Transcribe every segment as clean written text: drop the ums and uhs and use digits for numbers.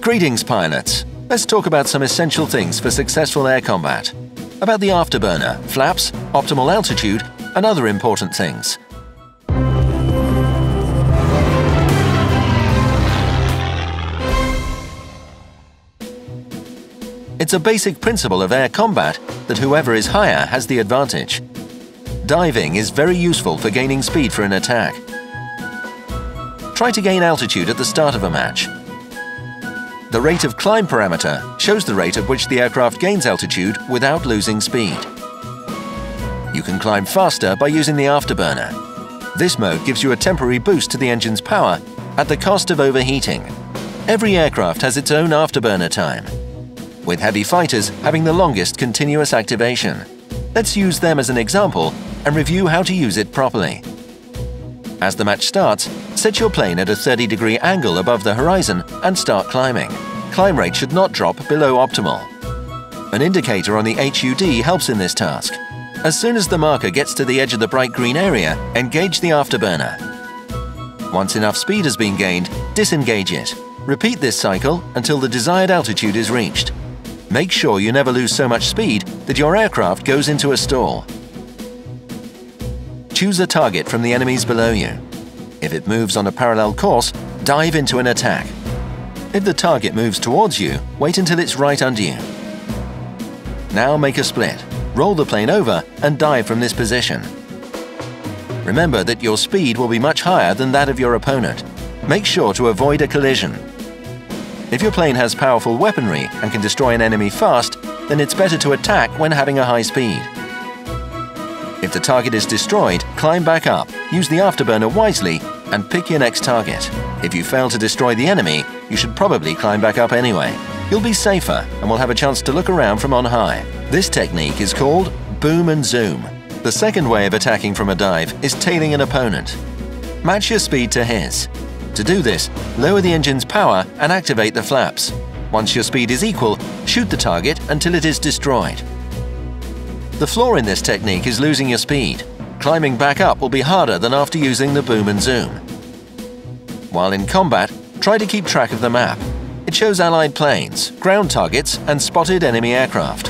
Greetings, pilots! Let's talk about some essential things for successful air combat. About the afterburner, flaps, optimal altitude, and other important things. It's a basic principle of air combat that whoever is higher has the advantage. Diving is very useful for gaining speed for an attack. Try to gain altitude at the start of a match. The rate of climb parameter shows the rate at which the aircraft gains altitude without losing speed. You can climb faster by using the afterburner. This mode gives you a temporary boost to the engine's power at the cost of overheating. Every aircraft has its own afterburner time, with heavy fighters having the longest continuous activation. Let's use them as an example and review how to use it properly. As the match starts, set your plane at a 30-degree angle above the horizon and start climbing. Climb rate should not drop below optimal. An indicator on the HUD helps in this task. As soon as the marker gets to the edge of the bright green area, engage the afterburner. Once enough speed has been gained, disengage it. Repeat this cycle until the desired altitude is reached. Make sure you never lose so much speed that your aircraft goes into a stall. Choose a target from the enemies below you. If it moves on a parallel course, dive into an attack. If the target moves towards you, wait until it's right under you. Now make a split. Roll the plane over and dive from this position. Remember that your speed will be much higher than that of your opponent. Make sure to avoid a collision. If your plane has powerful weaponry and can destroy an enemy fast, then it's better to attack when having a high speed. If the target is destroyed, climb back up, use the afterburner wisely, and pick your next target. If you fail to destroy the enemy, you should probably climb back up anyway. You'll be safer and will have a chance to look around from on high. This technique is called boom and zoom. The second way of attacking from a dive is tailing an opponent. Match your speed to his. To do this, lower the engine's power and activate the flaps. Once your speed is equal, shoot the target until it is destroyed. The flaw in this technique is losing your speed. Climbing back up will be harder than after using the boom and zoom. While in combat, try to keep track of the map. It shows allied planes, ground targets, and spotted enemy aircraft.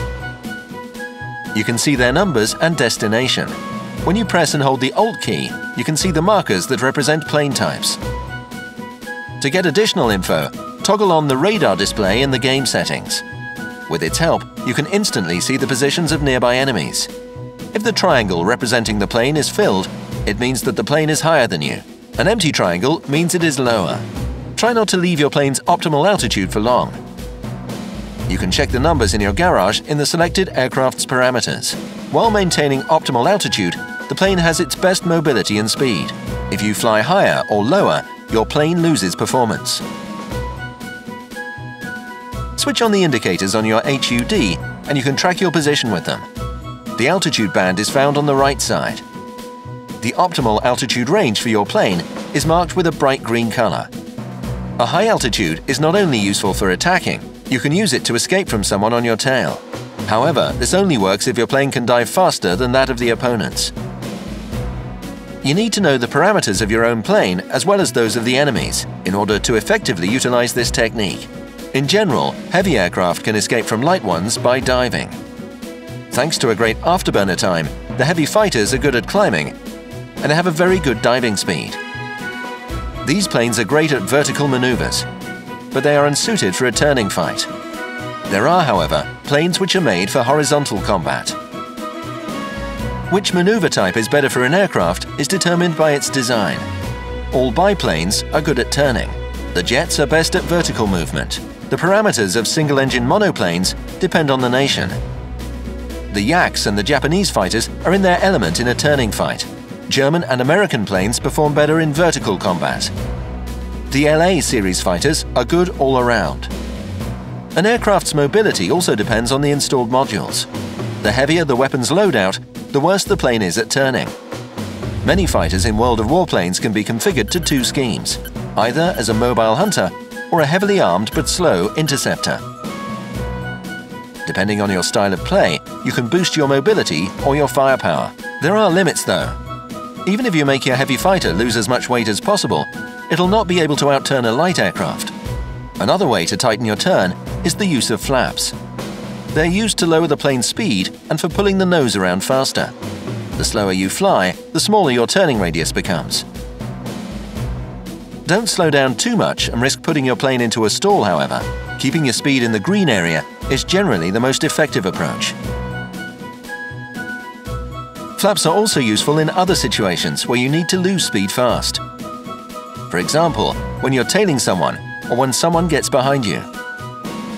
You can see their numbers and destination. When you press and hold the Alt key, you can see the markers that represent plane types. To get additional info, toggle on the radar display in the game settings. With its help, you can instantly see the positions of nearby enemies. If the triangle representing the plane is filled, it means that the plane is higher than you. An empty triangle means it is lower. Try not to leave your plane's optimal altitude for long. You can check the numbers in your garage in the selected aircraft's parameters. While maintaining optimal altitude, the plane has its best mobility and speed. If you fly higher or lower, your plane loses performance. Switch on the indicators on your HUD and you can track your position with them. The altitude band is found on the right side. The optimal altitude range for your plane is marked with a bright green color. A high altitude is not only useful for attacking, you can use it to escape from someone on your tail. However, this only works if your plane can dive faster than that of the opponent's. You need to know the parameters of your own plane as well as those of the enemy's in order to effectively utilize this technique. In general, heavy aircraft can escape from light ones by diving. Thanks to a great afterburner time, the heavy fighters are good at climbing, and they have a very good diving speed. These planes are great at vertical maneuvers, but they are unsuited for a turning fight. There are, however, planes which are made for horizontal combat. Which maneuver type is better for an aircraft is determined by its design. All biplanes are good at turning. The jets are best at vertical movement. The parameters of single-engine monoplanes depend on the nation. The Yaks and the Japanese fighters are in their element in a turning fight. German and American planes perform better in vertical combat. The LA series fighters are good all around. An aircraft's mobility also depends on the installed modules. The heavier the weapon's loadout, the worse the plane is at turning. Many fighters in World of Warplanes can be configured to two schemes, either as a mobile hunter or a heavily armed but slow interceptor. Depending on your style of play, you can boost your mobility or your firepower. There are limits though. Even if you make your heavy fighter lose as much weight as possible, it'll not be able to outturn a light aircraft. Another way to tighten your turn is the use of flaps. They're used to lower the plane's speed and for pulling the nose around faster. The slower you fly, the smaller your turning radius becomes. Don't slow down too much and risk putting your plane into a stall, however. Keeping your speed in the green area is generally the most effective approach. Flaps are also useful in other situations where you need to lose speed fast. For example, when you're tailing someone or when someone gets behind you.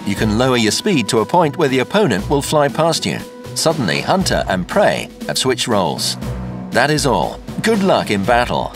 You can lower your speed to a point where the opponent will fly past you. Suddenly, hunter and prey have switched roles. That is all. Good luck in battle!